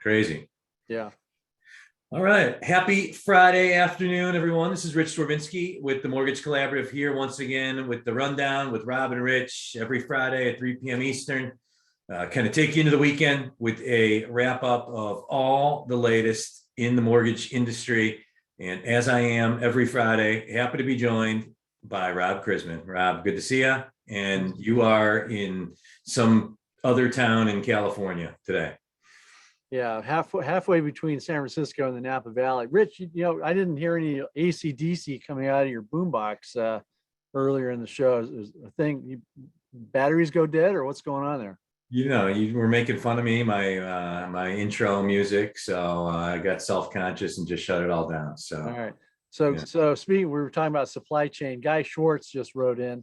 Crazy. Yeah. All right. Happy Friday afternoon, everyone. This is Rich Swerbinsky with the Mortgage Collaborative here once again with the rundown with Rob and Rich every Friday at 3 p.m. Eastern. Kind of take you into the weekend with a wrap up of all the latest in the mortgage industry. And as I am every Friday, happy to be joined by Rob Chrisman. Rob, good to see you. And you are in some other town in California today. Yeah, halfway between San Francisco and the Napa Valley. Rich, I didn't hear any AC/DC coming out of your boombox earlier in the show. Is a thing, batteries go dead, or what's going on there? You were making fun of me, my intro music, so I got self-conscious and just shut it all down. So all right. So speaking, we were talking about supply chain. Guy Schwartz just wrote in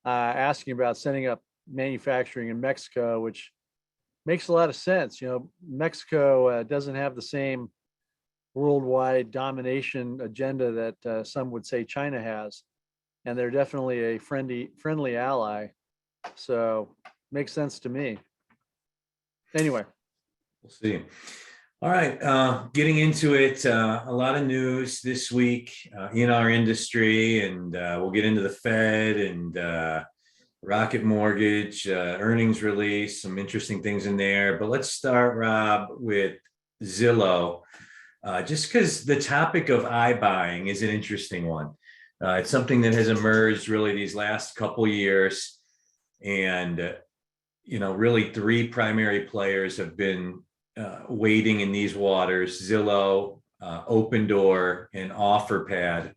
asking about setting up manufacturing in Mexico, which makes a lot of sense. Mexico doesn't have the same worldwide domination agenda that some would say China has, and they're definitely a friendly ally. So makes sense to me. Anyway, we'll see. All right, getting into it, a lot of news this week in our industry, and we'll get into the Fed and Rocket Mortgage, earnings release, some interesting things in there. But let's start, Rob, with Zillow, just because the topic of iBuying is an interesting one. It's something that has emerged really these last couple years. And, really three primary players have been wading in these waters: Zillow, Opendoor, and OfferPad.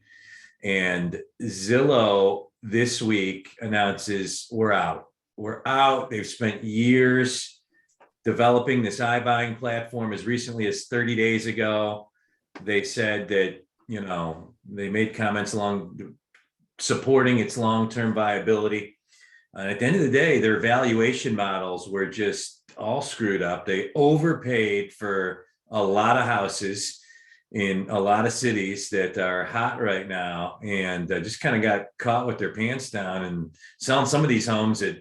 And Zillow this week announces we're out. We're out. They've spent years developing this iBuying platform. As recently as 30 days ago, they said that, they made comments along supporting its long-term viability. At the end of the day, their valuation models were just all screwed up. They overpaid for a lot of houses in a lot of cities that are hot right now, and just kind of got caught with their pants down and selling some of these homes at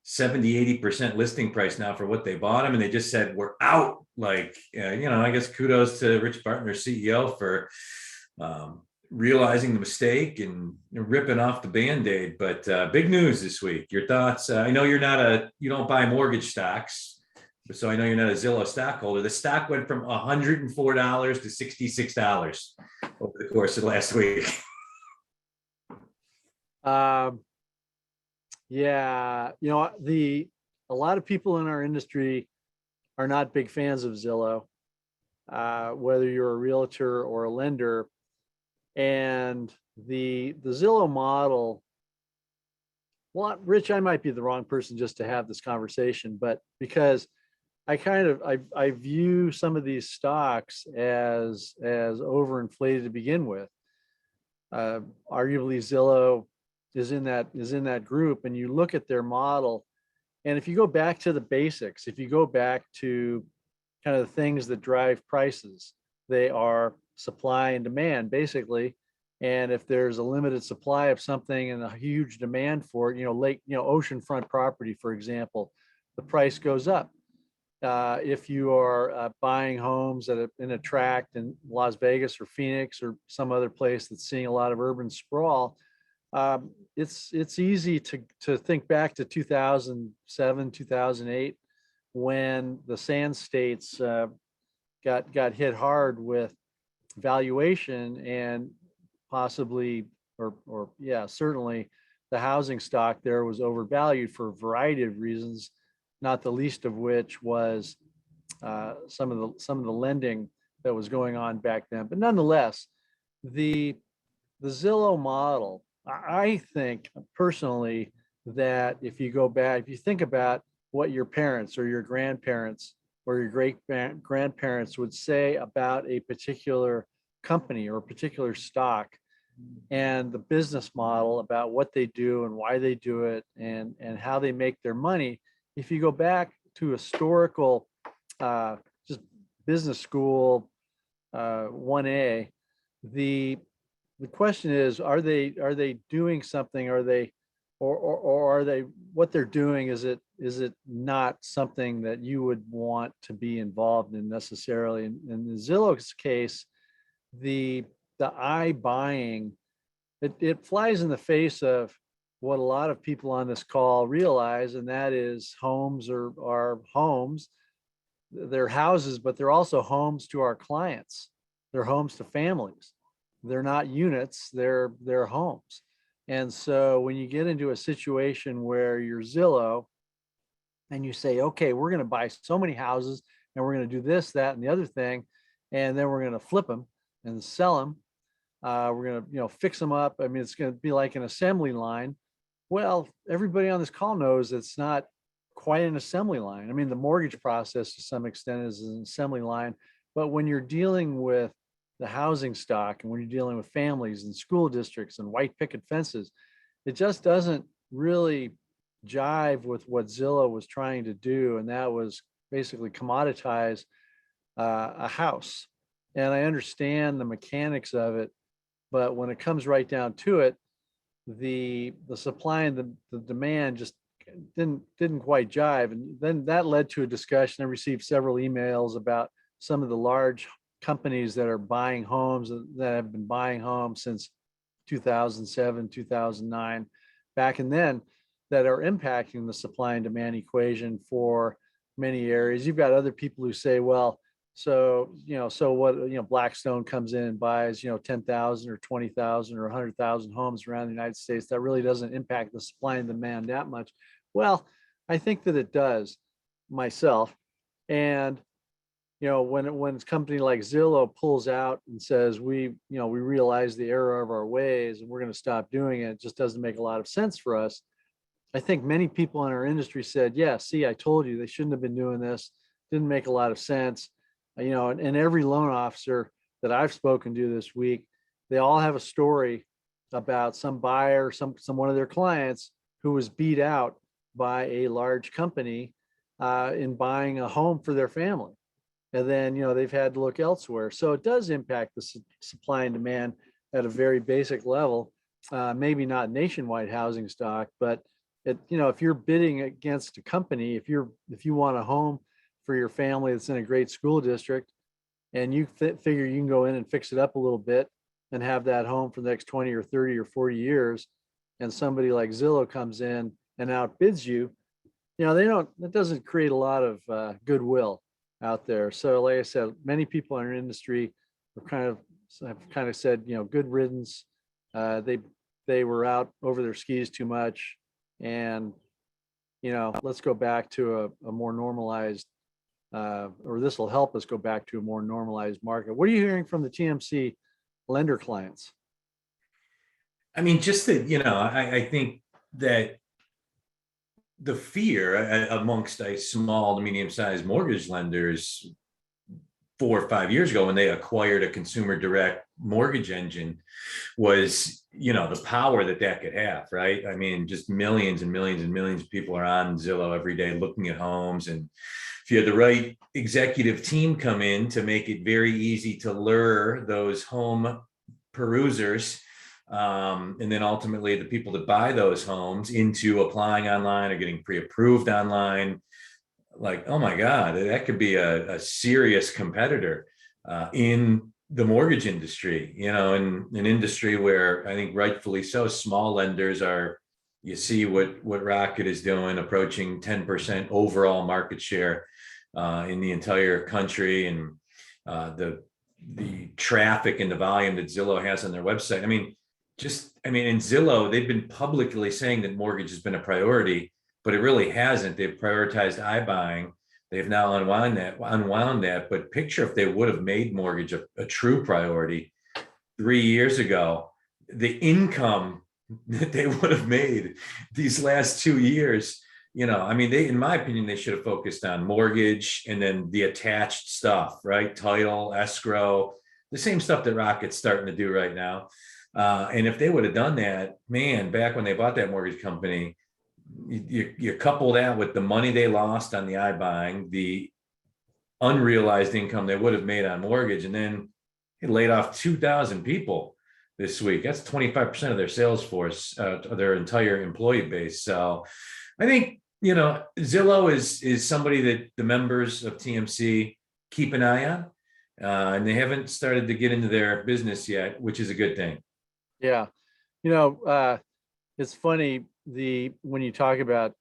70-80% listing price now for what they bought them. And they just said, we're out. I guess kudos to Rich Barton, their CEO, for realizing the mistake and ripping off the Band-Aid. But big news this week. Your thoughts? I know you don't buy mortgage stocks, so I know you're not a Zillow stockholder. The stock went from $104 to $66 over the course of last week. Yeah, a lot of people in our industry are not big fans of Zillow, whether you're a realtor or a lender. And the Zillow model, well, Rich, I might be the wrong person just to have this conversation, but because I view some of these stocks as overinflated to begin with. Arguably, Zillow is in that group, and you look at their model, and if you go back to the basics, if you go back to kind of the things that drive prices, they are supply and demand, basically. And if there's a limited supply of something and a huge demand for it, oceanfront property, for example, the price goes up. If you are buying homes in a tract in Las Vegas or Phoenix or some other place that's seeing a lot of urban sprawl, it's easy to think back to 2007, 2008, when the Sand States got hit hard with valuation, and possibly, certainly the housing stock there was overvalued for a variety of reasons, not the least of which was some of the lending that was going on back then. But nonetheless, the Zillow model, I think personally that if you think about what your parents or your grandparents or your great grandparents would say about a particular company or a particular stock, and the business model about what they do and why they do it and how they make their money. If you go back to historical, just business school 1A, the question is, are they doing something? Are they or are they, what they're doing, is it not something that you would want to be involved in necessarily? In the Zillow's case, the iBuying, it flies in the face of what a lot of people on this call realize, and that is homes are homes. They're houses, but they're also homes to our clients. They're homes to families. They're not units, they're homes. And so when you get into a situation where you're Zillow and you say, okay, we're going to buy so many houses and we're going to do this, that, and the other thing, and then we're going to flip them and sell them. We're going to, fix them up. I mean, it's going to be like an assembly line. Well, everybody on this call knows it's not quite an assembly line. I mean, the mortgage process to some extent is an assembly line, but when you're dealing with the housing stock and when you're dealing with families and school districts and white picket fences, it just doesn't really jive with what Zillow was trying to do. And that was basically commoditize a house. And I understand the mechanics of it, but when it comes right down to it, the supply and the demand just didn't quite jive. And then that led to a discussion. I received several emails about some of the large companies that are buying homes, that have been buying homes since 2007, 2009, back and then, that are impacting the supply and demand equation for many areas. You've got other people who say, well, so what, Blackstone comes in and buys, 10,000 or 20,000 or 100,000 homes around the United States. That really doesn't impact the supply and demand that much. Well, I think that it does myself. And, when a company like Zillow pulls out and says, we realize the error of our ways and we're going to stop doing it, it just doesn't make a lot of sense for us. I think many people in our industry said, yeah, see, I told you they shouldn't have been doing this. Didn't make a lot of sense. And every loan officer that I've spoken to this week, they all have a story about some buyer, some one of their clients who was beat out by a large company in buying a home for their family. And then, they've had to look elsewhere. So it does impact the supply and demand at a very basic level, maybe not nationwide housing stock, but if you're bidding against a company, if you want a home for your family that's in a great school district, and you figure you can go in and fix it up a little bit and have that home for the next 20 or 30 or 40 years, and somebody like Zillow comes in and outbids you, it doesn't create a lot of goodwill out there. So like I said, many people in our industry have kind of said, good riddance. They were out over their skis too much. And, let's go back to a more normalized, or this will help us go back to a more normalized market. What are you hearing from the TMC lender clients? I mean, just that, I think that the fear amongst a small to medium-sized mortgage lenders 4 or 5 years ago when they acquired a consumer direct mortgage engine was, the power that could have, right? I mean, just millions and millions and millions of people are on Zillow every day looking at homes. And if you had the right executive team come in to make it very easy to lure those home perusers, and then ultimately the people that buy those homes into applying online or getting pre-approved online, like, oh my God, that could be a serious competitor in the mortgage industry, in an industry where I think rightfully so, small lenders are, you see what Rocket is doing, approaching 10% overall market share in the entire country. And the traffic and the volume that Zillow has on their website. In Zillow, they've been publicly saying that mortgage has been a priority, but it really hasn't. They've prioritized iBuying. They've now unwound that. But picture if they would have made mortgage a true priority 3 years ago, the income that they would have made these last 2 years. In my opinion, they should have focused on mortgage and then the attached stuff, right? Title, escrow, the same stuff that Rocket's starting to do right now. And if they would have done that, man, back when they bought that mortgage company, you couple that with the money they lost on the iBuying, the unrealized income they would have made on mortgage, and then it laid off 2,000 people. this week. That's 25% of their sales force, their entire employee base. So I think, Zillow is somebody that the members of TMC keep an eye on. And they haven't started to get into their business yet, which is a good thing. Yeah. It's funny, when you talk about,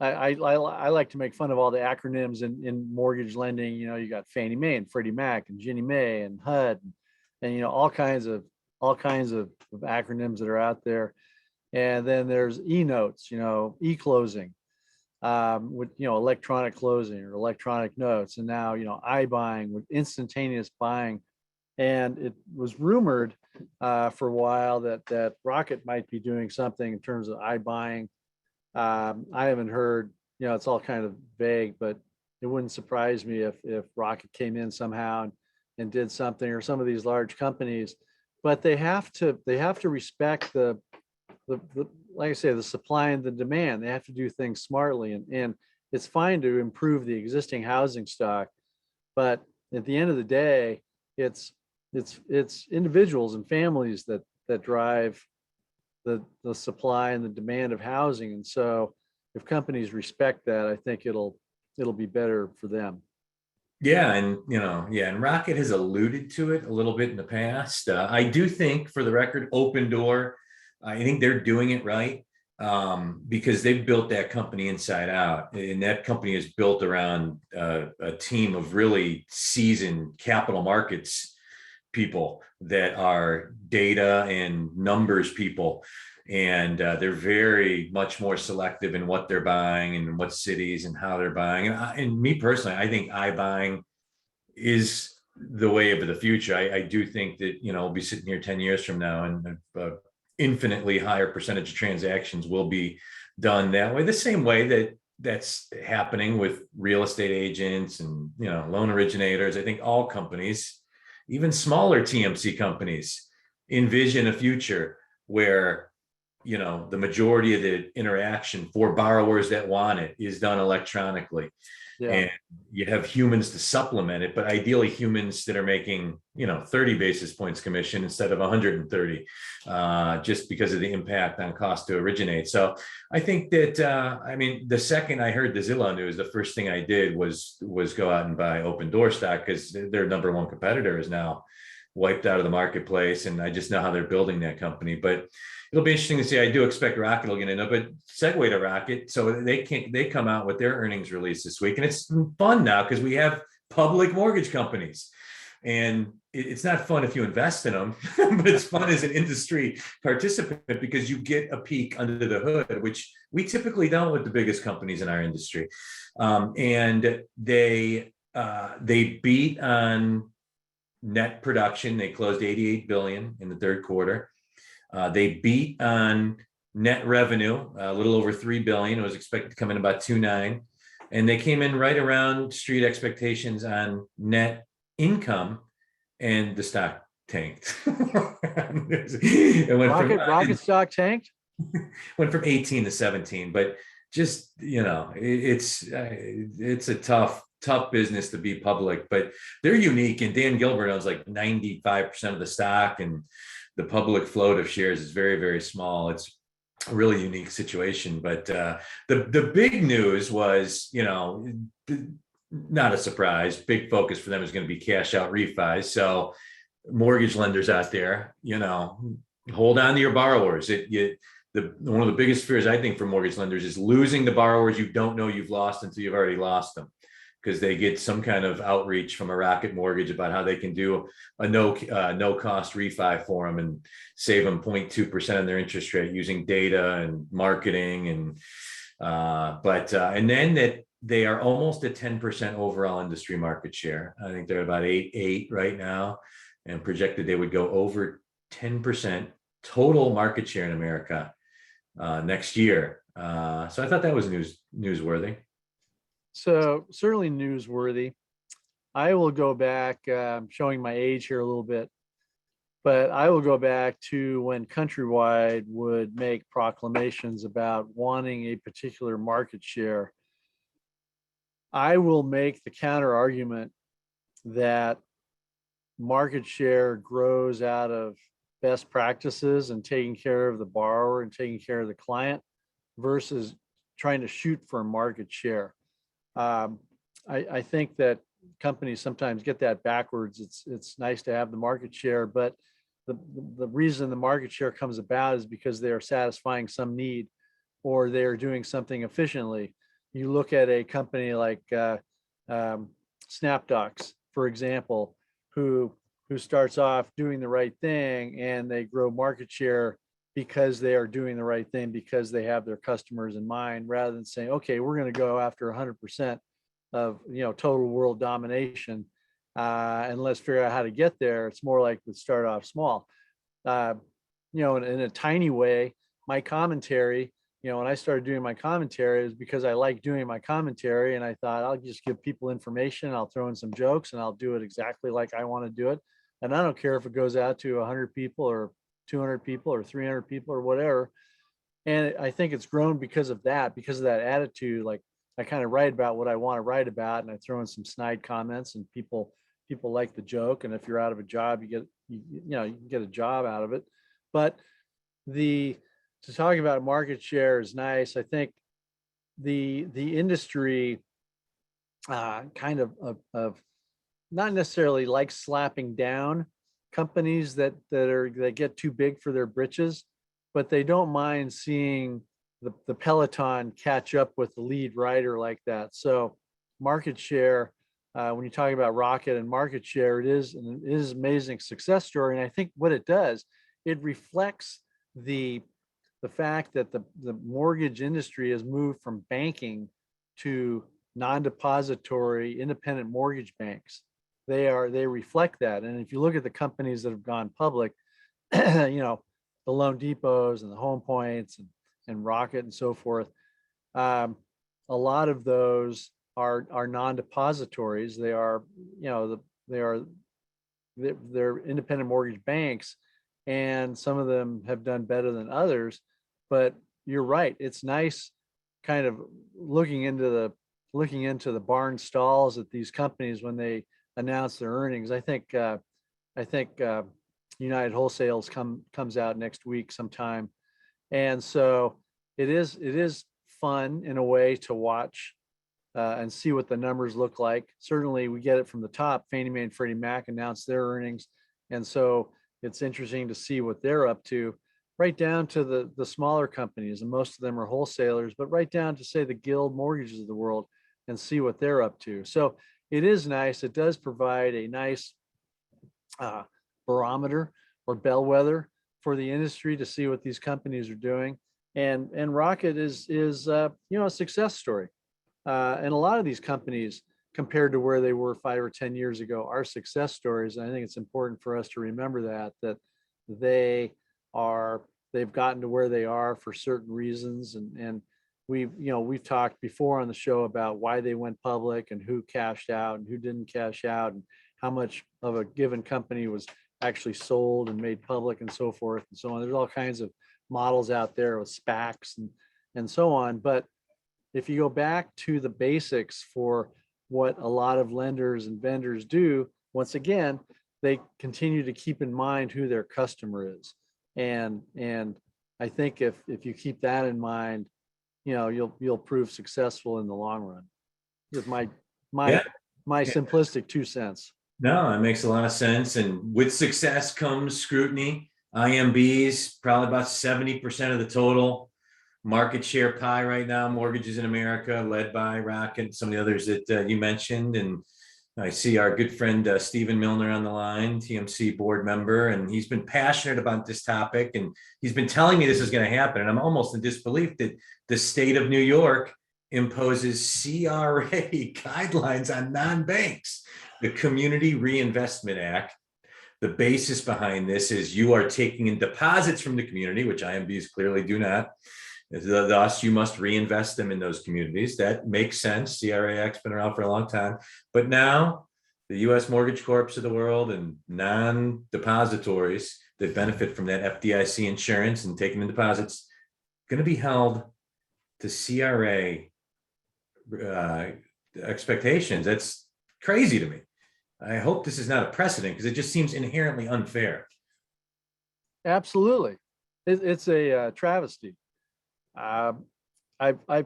I like to make fun of all the acronyms in mortgage lending. You got Fannie Mae and Freddie Mac and Ginnie Mae and HUD, and all kinds of acronyms that are out there. And then there's e-notes, e-closing, with electronic closing or electronic notes, and now iBuying with instantaneous buying. And it was rumored for a while that Rocket might be doing something in terms of iBuying. I haven't heard. It's all kind of vague, but it wouldn't surprise me if Rocket came in somehow and did something, or some of these large companies. But they have to respect the like I say, the supply and the demand. They have to do things smartly, and it's fine to improve the existing housing stock, but at the end of the day, it's individuals and families that drive the supply and the demand of housing. And so if companies respect that, I think it'll be better for them. Yeah, and Rocket has alluded to it a little bit in the past. I do think, for the record, Opendoor, I think they're doing it right, because they've built that company inside out, and that company is built around a team of really seasoned capital markets people that are data and numbers people. And they're very much more selective in what they're buying and what cities and how they're buying. And me personally, I think iBuying is the way of the future. I do think that, we'll be sitting here 10 years from now, and infinitely higher percentage of transactions will be done that way, the same way that's happening with real estate agents and, loan originators. I think all companies, even smaller TMC companies, envision a future where, the majority of the interaction for borrowers that want it is done electronically. Yeah. And you have humans to supplement it, but ideally humans that are making, 30 basis points commission instead of 130, just because of the impact on cost to originate. So I think that, the second I heard the Zillow news, the first thing I did was go out and buy Opendoor stock, because their number one competitor is now wiped out of the marketplace. And I just know how they're building that company. But it'll be interesting to see. I do expect Rocket will get in, but segue to Rocket. So they come out with their earnings release this week, and it's fun now because we have public mortgage companies, and it's not fun if you invest in them, but it's fun as an industry participant because you get a peek under the hood, which we typically don't with the biggest companies in our industry. And they beat on net production. They closed 88 billion in the third quarter. They beat on net revenue, a little over 3 billion. It was expected to come in about 2.9, and they came in right around street expectations on net income, and the stock tanked. It went Rocket stock tanked. Went from 18 to 17, but just, it's a tough business to be public, but they're unique. And Dan Gilbert owns like 95% of the stock, and the public float of shares is very, very small. It's a really unique situation. But the big news was, not a surprise, big focus for them is going to be cash out refis. So mortgage lenders out there, hold on to your borrowers. One of the biggest fears, I think, for mortgage lenders is losing the borrowers you don't know you've lost until you've already lost them, because they get some kind of outreach from a Rocket Mortgage about how they can do a no cost refi for them and save them 0.2% on their interest rate using data and marketing. And then that they are almost at 10% overall industry market share. I think they're about 8 right now, and projected they would go over 10% total market share in America next year. So I thought that was newsworthy. So certainly newsworthy. I will go back, showing my age here a little bit, but I will go back to when Countrywide would make proclamations about wanting a particular market share. I will make the counter argument that market share grows out of best practices and taking care of the borrower and taking care of the client versus trying to shoot for market share. Um, I think that companies sometimes get that backwards. It's nice to have the market share, but the reason the market share comes about is because they are satisfying some need or they are doing something efficiently. You look at a company like um, SnapDocs, for example, who starts off doing the right thing and they grow market share because they are doing the right thing because they have their customers in mind, rather than saying, okay, we're going to go after 100% of total world domination, and let's figure out how to get there. It's more like let's start off small. uh, in a tiny way, my commentary, when I started doing my commentary, is because I like doing my commentary. And I thought I'll just give people information. I'll throw in some jokes and I'll do it exactly like I want to do it. And I don't care if it goes out to 100 people or 200 people or 300 people or whatever. And I think it's grown because of that attitude. Like, I kind of write about what I want to write about, and I throw in some snide comments, and people like the joke. And if you're out of a job, you can get a job out of it. But the to talk about market share is nice. I think the industry kind of not necessarily like slapping down companies that get too big for their britches, but they don't mind seeing the peloton catch up with the lead rider like that. So market share, when you talk about Rocket and market share, it is an amazing success story. And I think what it does, it reflects the fact that the mortgage industry has moved from banking to non-depository independent mortgage banks. They reflect that. And if you look at the companies that have gone public, the Loan Depots and the Home Points and Rocket and so forth, um, a lot of those are non-depositories. They are, they're independent mortgage banks, and some of them have done better than others. But you're right, it's nice kind of looking into the barn stalls at these companies when they announce their earnings. I think United Wholesale's comes out next week sometime, and so it is fun in a way to watch and see what the numbers look like. Certainly, we get it from the top. Fannie Mae and Freddie Mac announced their earnings, and so it's interesting to see what they're up to, right down to the smaller companies, and most of them are wholesalers, but right down to, say, the Guild Mortgages of the world, and see what they're up to. So it is nice. It does provide a nice uh, barometer or bellwether for the industry to see what these companies are doing. And Rocket is a success story. And a lot of these companies, compared to where they were 5 or 10 years ago, are success stories. And I think it's important for us to remember that they they've gotten to where they are for certain reasons. And we've talked before on the show about why they went public and who cashed out and who didn't cash out, and how much of a given company was actually sold and made public, and so forth and so on. There's all kinds of models out there with SPACs and so on. But if you go back to the basics for what a lot of lenders and vendors do, once again, they continue to keep in mind who their customer is. And I think if you keep that in mind, you'll prove successful in the long run. With my Yeah. simplistic 2 cents. No, it makes a lot of sense. And with success comes scrutiny. IMBs, probably about 70% of the total market share pie right now, mortgages in America, led by Rocket, some of the others that you mentioned. And I see our good friend Stephen Milner on the line, TMC board member, and he's been passionate about this topic. And he's been telling me this is going to happen. And I'm almost in disbelief that the state of New York imposes CRA guidelines on non-banks. The Community Reinvestment Act. The basis behind this is you are taking in deposits from the community, which IMBs clearly do not. Thus, you must reinvest them in those communities. That makes sense. CRA Act's been around for a long time. But now the U.S. mortgage corps of the world and non-depositories that benefit from that FDIC insurance and taking in deposits going to be held to CRA expectations. That's crazy to me. I hope this is not a precedent, because it just seems inherently unfair. Absolutely. It's a travesty. Um, I've, I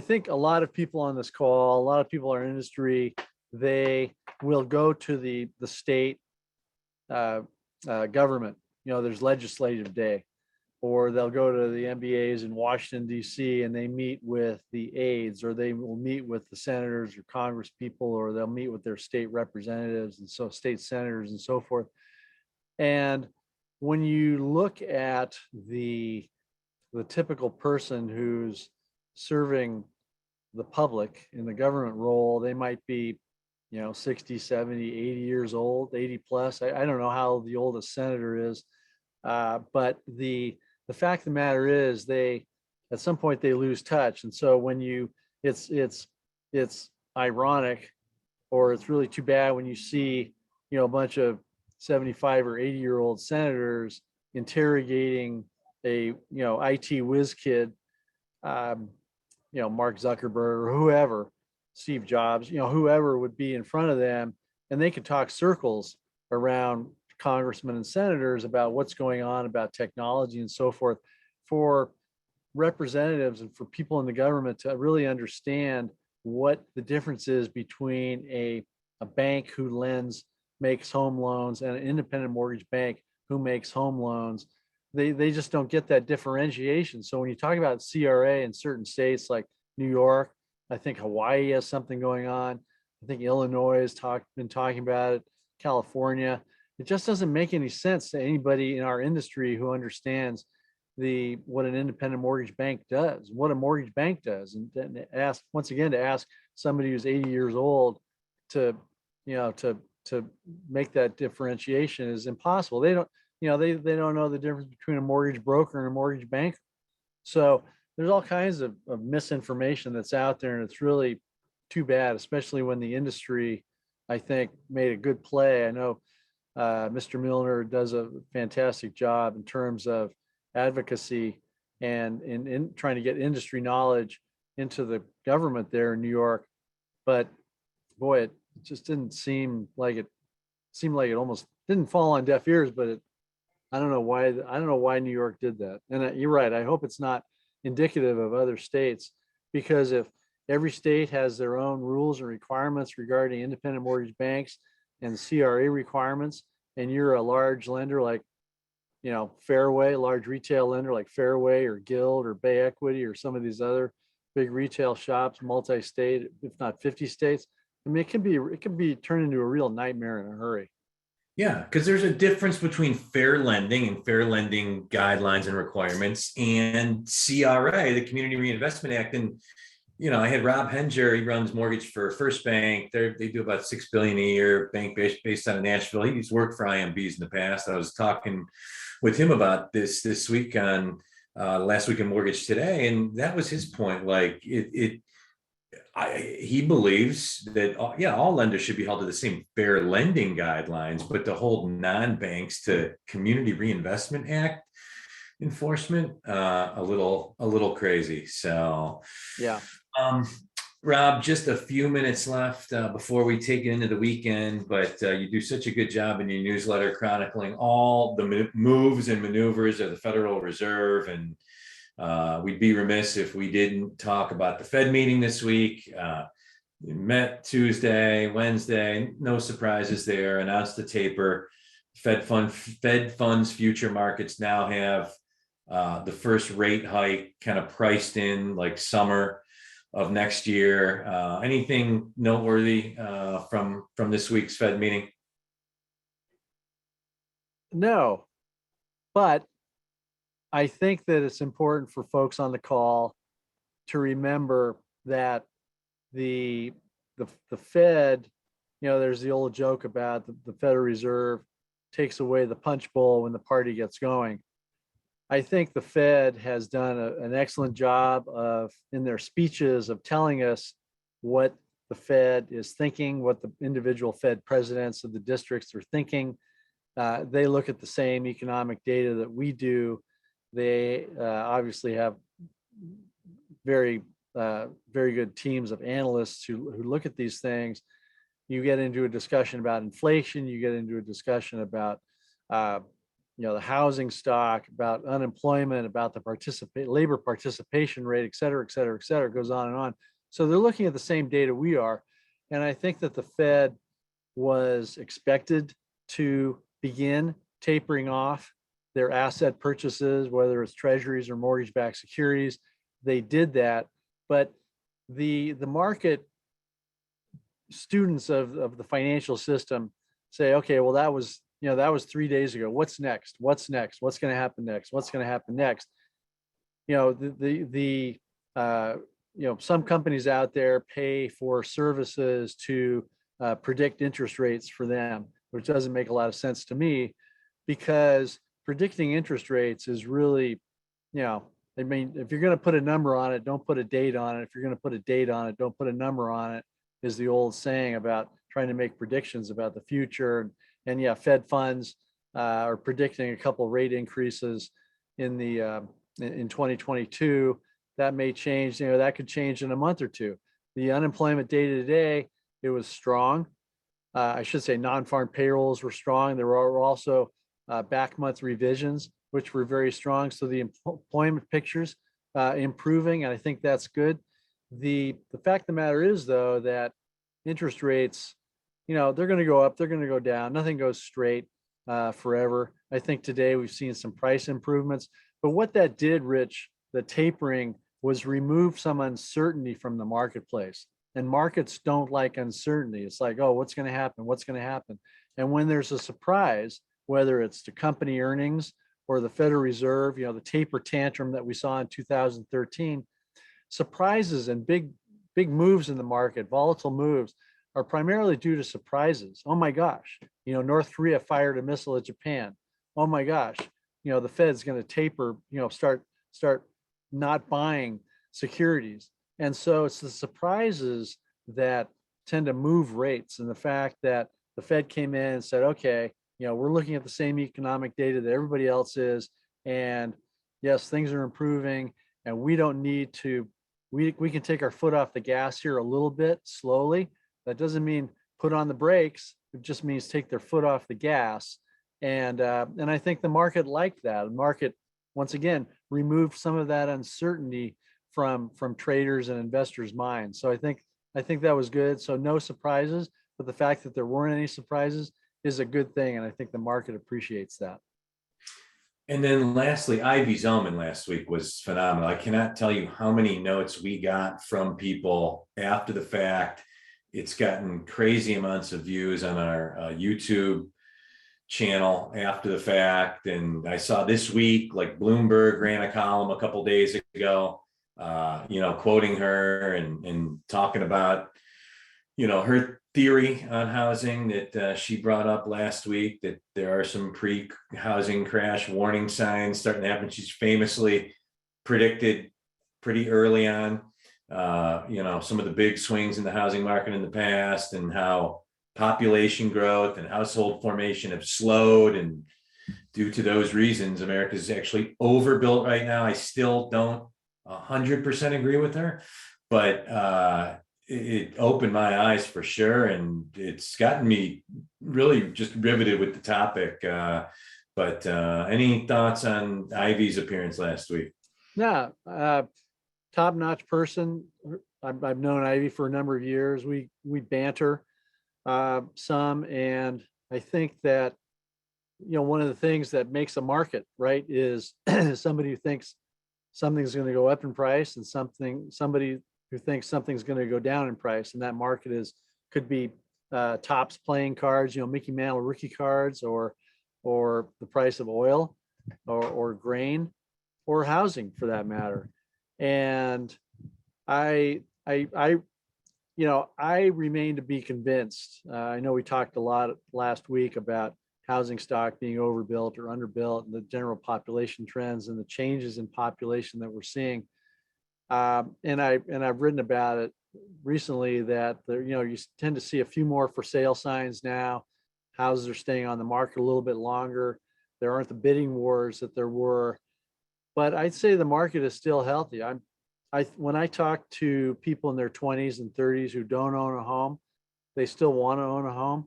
think a lot of people on this call, a lot of people in our industry, they will go to the state uh, government. There's legislative day, or they'll go to the MBAs in Washington, D.C., and they meet with the aides, or they will meet with the senators or Congress people, or they'll meet with their state representatives and so state senators and so forth. And when you look at the typical person who's serving the public in the government role, they might be 60, 70, 80 years old, 80 plus. I don't know how the oldest senator is, but the fact of the matter is, they at some point they lose touch. And so when it's ironic, or it's really too bad when you see a bunch of 75 or 80-year-old senators interrogating a IT whiz kid, um, Mark Zuckerberg or whoever, Steve Jobs, whoever would be in front of them, and they could talk circles around congressmen and senators about what's going on about technology and so forth. For representatives and for people in the government to really understand what the difference is between a bank who makes home loans, and an independent mortgage bank who makes home loans, they just don't get that differentiation. So when you talk about CRA in certain states like New York, I think Hawaii has something going on. I think Illinois has been talking about it, California. It just doesn't make any sense to anybody in our industry who understands what an independent mortgage bank does, what a mortgage bank does. And then to ask somebody who's 80 years old to, to make that differentiation is impossible. They don't, they don't know the difference between a mortgage broker and a mortgage banker. So there's all kinds of misinformation that's out there, and it's really too bad, especially when the industry, I think, made a good play. I know Mr. Milner does a fantastic job in terms of advocacy and in trying to get industry knowledge into the government there in New York. But boy, it just didn't seem like it seemed like it almost didn't fall on deaf ears, but I don't know why New York did that. And you're right. I hope it's not indicative of other states, because if every state has their own rules and requirements regarding independent mortgage banks and CRA requirements, and you're a large lender like, Fairway, large retail lender like Fairway or Guild or Bay Equity or some of these other big retail shops, multi-state, if not 50 states, I mean, it can be turned into a real nightmare in a hurry. Yeah, because there's a difference between fair lending and fair lending guidelines and requirements and CRA, the Community Reinvestment Act. And I had Rob Henger. He runs mortgage for First Bank. They do about $6 billion a year. Bank based out of Nashville. He's worked for IMBs in the past. I was talking with him about this week on Last Week in Mortgage Today, and that was his point. Like he believes that all lenders should be held to the same fair lending guidelines, but to hold non-banks to Community Reinvestment Act enforcement, a little crazy. So Yeah. Rob, just a few minutes left before we take it into the weekend, but you do such a good job in your newsletter chronicling all the moves and maneuvers of the Federal Reserve, and we'd be remiss if we didn't talk about the Fed meeting this week. We met Tuesday, Wednesday, no surprises there, announced the taper. Fed funds future markets now have the first rate hike kind of priced in, like summer of next year. Anything noteworthy from this week's Fed meeting? No, but I think that it's important for folks on the call to remember that the Fed, there's the old joke about the Federal Reserve takes away the punch bowl when the party gets going. I think the Fed has done an excellent job in their speeches of telling us what the Fed is thinking, what the individual Fed presidents of the districts are thinking. They look at the same economic data that we do. They obviously have very good teams of analysts who look at these things. You get into a discussion about inflation. You get into a discussion about the housing stock, about unemployment, about the labor participation rate, et cetera, et cetera, et cetera, goes on and on. So they're looking at the same data we are. And I think that the Fed was expected to begin tapering off their asset purchases, whether it's treasuries or mortgage-backed securities. They did that, but the market students of the financial system say, okay, well, that was 3 days ago. What's next? What's next? What's going to happen next? What's going to happen next? Some companies out there pay for services to predict interest rates for them, which doesn't make a lot of sense to me, because predicting interest rates is really, I mean, if you're going to put a number on it, don't put a date on it. If you're going to put a date on it, don't put a number on it, is the old saying about trying to make predictions about the future. And yeah, Fed funds are predicting a couple of rate increases in 2022. That may change, that could change in a month or two. The unemployment data today, it was strong. I should say non-farm payrolls were strong. There were also back month revisions, which were very strong. So the employment picture's improving, and I think that's good. The fact of the matter is, though, that interest rates, they're going to go up, they're going to go down. Nothing goes straight forever. I think today we've seen some price improvements, but what that did, Rich, the tapering, was remove some uncertainty from the marketplace. And markets don't like uncertainty. It's like, oh, what's going to happen? What's going to happen? And when there's a surprise, whether it's to company earnings or the Federal Reserve, the taper tantrum that we saw in 2013, surprises and big moves in the market, volatile moves, are primarily due to surprises. Oh my gosh, North Korea fired a missile at Japan. Oh my gosh, the Fed's going to taper, start not buying securities. And so it's the surprises that tend to move rates. And the fact that the Fed came in and said, okay, we're looking at the same economic data that everybody else is. And yes, things are improving, and we don't need to, we can take our foot off the gas here a little bit slowly. That doesn't mean put on the brakes. It just means take their foot off the gas. And I think the market liked that. The market, once again, removed some of that uncertainty from traders and investors' minds. So I think that was good. So no surprises, but the fact that there weren't any surprises is a good thing, and I think the market appreciates that. And then lastly, Ivyzellman last week was phenomenal. I cannot tell you how many notes we got from people after the fact. It's gotten crazy amounts of views on our YouTube channel after the fact. And I saw this week, like Bloomberg ran a column a couple days ago, quoting her and talking about, her theory on housing that she brought up last week, that there are some pre-housing crash warning signs starting to happen. She's famously predicted pretty early on, some of the big swings in the housing market in the past, and how population growth and household formation have slowed. And due to those reasons, America is actually overbuilt right now. I still don't 100% agree with her, but it opened my eyes for sure. And it's gotten me really just riveted with the topic. But any thoughts on Ivy's appearance last week? Yeah, top-notch person. I've known Ivy for a number of years. We banter some, and I think that one of the things that makes a market, right, is somebody who thinks something's going to go up in price, and somebody who thinks something's going to go down in price. And that market could be Topps playing cards, Mickey Mantle rookie cards, or the price of oil, or grain, or housing for that matter. And I remain to be convinced. I know we talked a lot last week about housing stock being overbuilt or underbuilt, and the general population trends and the changes in population that we're seeing. And I've written about it recently, that you tend to see a few more for sale signs now. Houses are staying on the market a little bit longer. There aren't the bidding wars that there were, but I'd say the market is still healthy. When I talk to people in their 20s and 30s who don't own a home, they still want to own a home.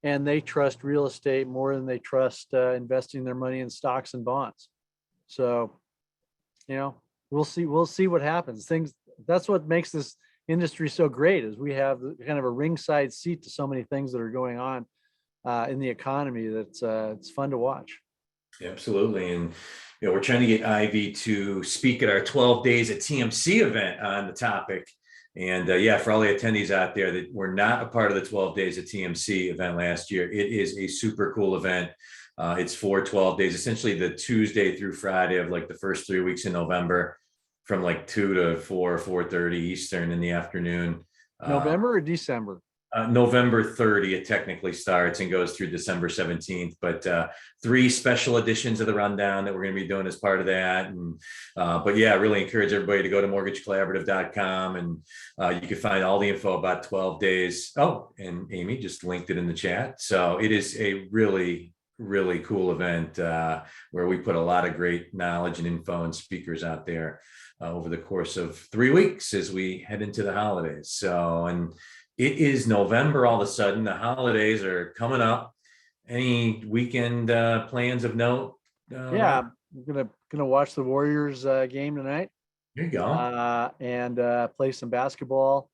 and they trust real estate more than they trust investing their money in stocks and bonds. So, we'll see what happens. That's what makes this industry so great, is we have kind of a ringside seat to so many things that are going on in the economy. It's fun to watch. Absolutely. And we're trying to get Ivy to speak at our 12 days at TMC event on the topic. And for all the attendees out there that were not a part of the 12 days at TMC event last year, it is a super cool event. It's for 12 days, essentially the Tuesday through Friday of like the first 3 weeks in November, from like 2 to 4:30 Eastern in the afternoon. November or December? November 30th technically starts and goes through December 17th, but 3 special editions of the rundown that we're going to be doing as part of that. And really encourage everybody to go to mortgagecollaborative.com, and you can find all the info about 12 days. Oh, and Amy just linked it in the chat. So it is a really, really cool event where we put a lot of great knowledge and info and speakers out there over the course of 3 weeks as we head into the holidays. So, and it is November all of a sudden. The holidays are coming up. Any weekend plans of note? I'm gonna watch the Warriors game tonight. There you go. And play some basketball.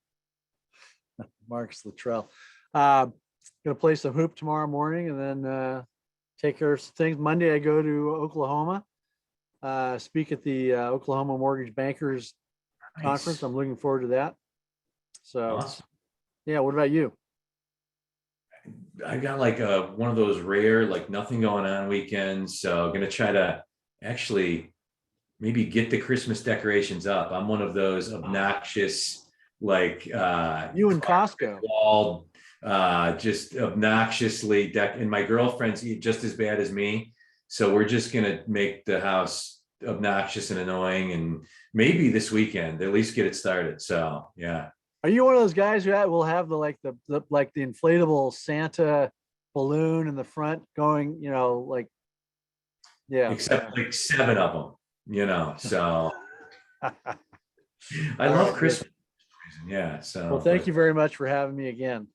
Marcus Luttrell. Gonna play some hoop tomorrow morning, and then take care of some things. Monday I go to Oklahoma. Speak at the Oklahoma Mortgage Bankers Conference. I'm looking forward to that. So. Awesome. Yeah, what about you? I got like one of those rare, like nothing going on weekends. So I'm going to try to actually maybe get the Christmas decorations up. I'm one of those obnoxious, like you and Costco. Walled, just obnoxiously and my girlfriend's just as bad as me. So we're just going to make the house obnoxious and annoying, and maybe this weekend at least get it started. So yeah. Are you one of those guys who will have the inflatable Santa balloon in the front going, except like 7 of them, so I love Christmas. Yeah. So well, thank you very much for having me again.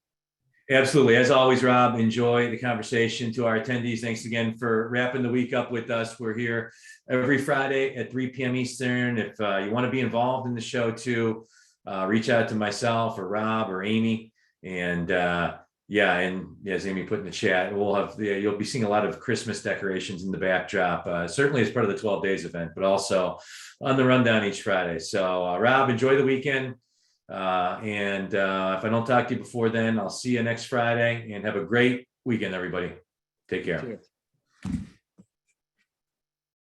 Absolutely. As always, Rob, enjoy the conversation. To our attendees, thanks again for wrapping the week up with us. We're here every Friday at 3 p.m. Eastern. If you want to be involved in the show too, reach out to myself or Rob or Amy. And and as Amy put in the chat, we'll have you'll be seeing a lot of Christmas decorations in the backdrop, certainly as part of the 12 days event, but also on the rundown each Friday. So Rob, enjoy the weekend. And if I don't talk to you before then, I'll see you next Friday, and have a great weekend, everybody. Take care. Cheers.